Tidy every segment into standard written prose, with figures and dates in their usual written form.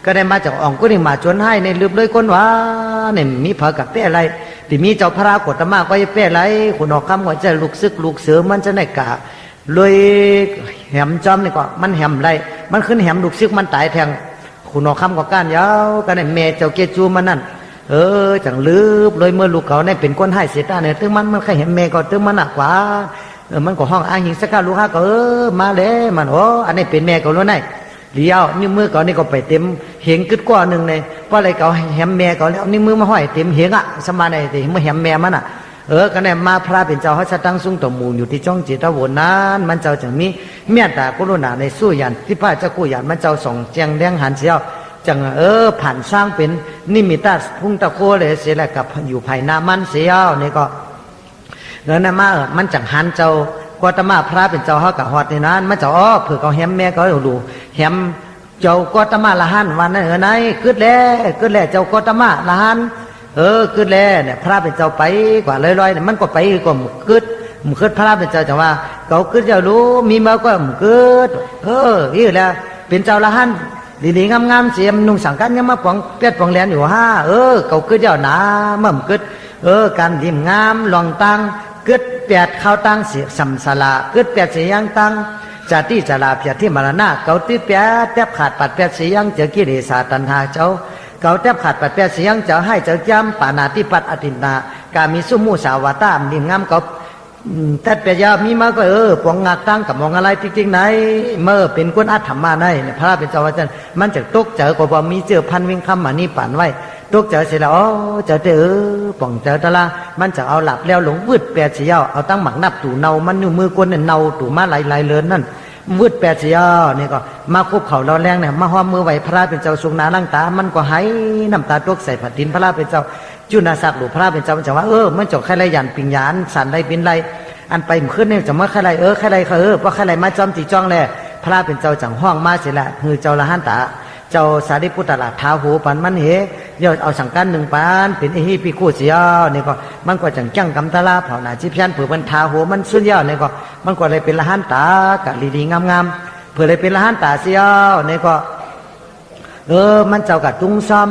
ก็ได้มาจากอ่องกุนี่มาจนให้ในลืมเลยก้นว่าเนี่ยมีเผากับเป้อะไรที่มีเจ้าพระกฏมาก็ยังเป้อะไรคุณออกคำว่าจะลูกซึกลูกเสือมันจะได้กะเลยแหมจอมนี่ก็มันแหมไรมันขึ้นแหมลูกซึกมันตายแทงคุณออกคำก็ก้านยาวก็ได้แม่เจ้าเกจูมันนั่นจังลืบเลยเมื่อลูกเขาเนี่ยเป็นก้นให้เสียตาเนี่ยถึงมันแค่เห็นแม่ก็ถึงมันหนักกว่ามันก็ห้องอ้างหิงสักการลูกค้าก็มาเลยมันอันนี้เป็นแม่ก็รู้ไงเลี้ยวนิ้วมือเขานี่ก็ไปเต็มเหงกึดกว่าหนึ่งเลยเพราะอะไรเขาแหมแม่เขาแล้วนิ้วมือมาห้อยเต็มเหงอ่ะสมาในแต่เมื่อแหมแม่มันอ่ะก็เนี่ยมาพระเป็นเจ้าเขาจะตั้งซุ้งต่อหมู่อยู่ที่จ้องจิตรวนนั้นมันเจ้าจังมีเมียตากรุณาในสู้ยันที่พระเจ้ากู้ยันมันเจ้าส่งแจงแดงหันเสียวจังผ่านสร้างเป็นนิมิตาพุ่งตะโคเลยเสียแหละกับอยู่ภายนามันเสียวนี่ก็แล้วนั่นมามันจังหันเจ้ากวตมาพระเป็นเจ้าเขากับฮอดในนั้นมันเจ้าเผื่อเขาแหมแม่เขาดูแหมเจ้ากวตมาละหันวันนั้นไหนขึ้นแล้วเจ้ากวตมาละหันขึ้นแล้วเนี่ยพระเป็นเจ้าไปกว่าลอยๆเนี่ยมันก็ไปก็มึงขึ้นพระเป็นเจ้าจังว่าเขาขึ้นเจ้ารู้มีมาก็มึงขึ้นนี่แหละเป็นเจ้าละหันดีๆงามๆเสียมนุ่งสังกัดยังมาปองเปียดปองแหลนอยู่เขาขึ้นเจ้าหนามั่มขึ้นการยิ้มงามลองตังกึดแปดเข้าตั้งเสียสัมสลากึดแปดเสียงตั้งจาติจาราเพียที่มรณะเกาติแปดแทบขาดปัดแปดเสียงเจอกิเลสตัณหาเจ้าเกาแทบขาดปัดแปดเสียงเจ้าให้เจ้าจำปานาติปัตอตินนาการมีสุมูสาวตามนิ่มงามเกาแต่เปียยามีมาก็ปองงักตั้งกับมองอะไรจริงๆไหนเมื่อเป็นคนอัตถมาในพระเป็นเจ้าวัจนมันจะตกเจอกว่ามีเจอพันวิ่งคำมานี่ป่านไว้ตกเจอเสร็จแล้วเจอป่องเจอตะละมันจะเอาหลับแล้วหลงวืดแปดเสียวเอาตั้งหมักนับตู่เนามันนิ้วมือก้นเนี่ยเนาตู่มาลายเลินนั่นวืดแปดเสียวนี่ก็มาคุบเข่าเราแรงเนี่ยมาห้อมมือไหวพระเป็นเจ้าทรงนาลังตามันก็หายน้ำตาตกใส่ผัดดินพระเป็นเจ้าจุนาศักดิ์หรือพระเป็นเจ้ามันจะว่ามันจบแค่ไรยันปิงยานสันไรเป็นไรอันไปมันขึ้นเนี่ยจะมาแค่ไรแค่ไรเพราะแค่ไรมาจอมตีจ้องแลพระเป็นเจ้าจังห้องมาเสียละคือเจ้าละหันตาเจ้าสารีพุทธลาท้าหูปันมันเดี๋ยวเอาสังกันหนึ่งปันเป็นอีพิคู่เสียวนี่ก็มันก็จังจังกำตะลาเผาหนาจิพยันเผื่อมันท้าหูมันสุดยอดนี่ก็มันก็เลยเป็นละหันตากะดีๆงามๆเผื่อเลยเป็นละหันตาเสียวนี่ก็มันเจ้ากับตุ้งซ้อม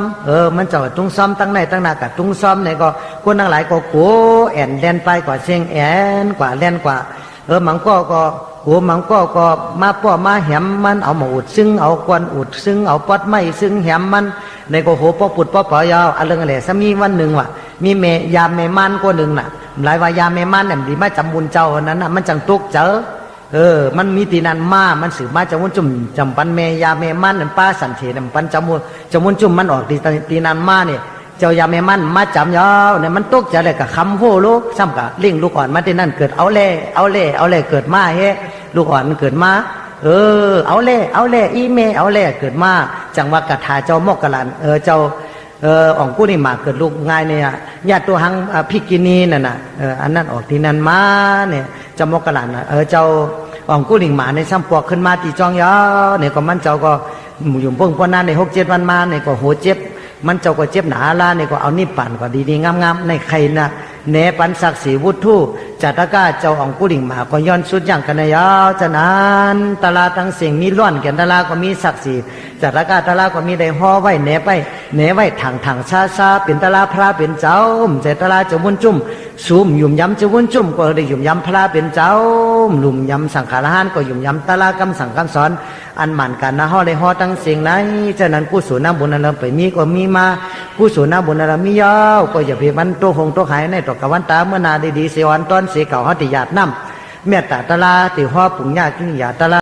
มันเจ้ากับตุ้งซ้อมตั้งในตั้งนากับตุ้งซ้อมนี่ก็คนทั้งหลายก็โกแอนแดนไปกว่าเชียงแอนกว่าแลนกว่ามังก็หัวมังก็มาป้อมาแหมมันเอามาอุดซึ่งเอาควันอุดซึ่งเอาปอดไม้ซึ่งแหมมันในก็โหป้อปุดป้อปอยาวอะไรกันเลยสมีวันหนึ่งว่ะมีเมยาเมมันก็หนึ่งน่ะหลายว่ายาเมมันเนี่ยดีมาจำบุญเจ้านั้นน่ะมันจังตุกเจอมันมีตีนันมามันสืบมาจำมุนจุ่มจำปันเมยาเมมันนั่นป้าสันเทนปันจำมุนจุ่มมันออกตีนันมาเนี่ยเจ้ายาเมมันมาจำยาวเนี่ยมันตกจะเลยกับคำโหลูกซ้ำกับเลี้ยงลูกอ่อนมาที่นั่นเกิดเอาเล่เกิดมาลูกอ่อนเกิดมาเอาเล่อีเมเอาเล่เกิดมาจังว่ากระถาเจ้ามกกะลันเจ้าอ่องกู้นี่มาเกิดลูกง่ายเนี่ยญาติตัวหังพิกินีนั่นน่ะอันนั้นออกที่นั่นมาเนี่ยเจ้ามกกะลันเจ้าอ่องกู้นี่มาในซ้ำปวกขึ้นมาตีจองยาวเนี่ยก็มันเจ้าก็อยู่เพิ่งพอนั้นใน6-7 วันมาเนี่ยก็โหเจ็บมันเจ้าก็เจ็บหนาลาเนี่ยก็เอานี่ปั่นก็ดีๆงามๆในใครนะเนปันศักดิ์ศรีวุฒิจัตก้าเจ้าอ่องกุลิ่งมาก็ย้อนสุดอย่างกันนะยาวฉะนั้นตลาทั้งเสียงมีล้วนแก่นตลาก็มีศักดิ์ศรีจัตก้าตลาก็มีได้ห่อไว้เนไว้ถังซาเป็นตลาพระเป็นเจ้าใจตลาจะวุ่นจุ่มซูมยุ่มยำจะวุ่นจุ่มก็ได้ยุ่มยำพระเป็นเจ้าหลุมยำสังขารหานก็ยุ่มยำตลากำสั่งคำสอนอันหมันกันนะห่อเลยห่อทั้งเสียงไหนฉะนั้นกุศลน้ำบุญนั้นไปมีก็มีมากุศลน้ำบุญนั้นมียาวก็อย่าไปมันโตหงโตหายในตกกวันตาเมื่อนาดีๆเสียวันต้นเสียเก่าหอติหยาดน้ำเมตตาตลาติห่อปุ่งยากินหยาตลา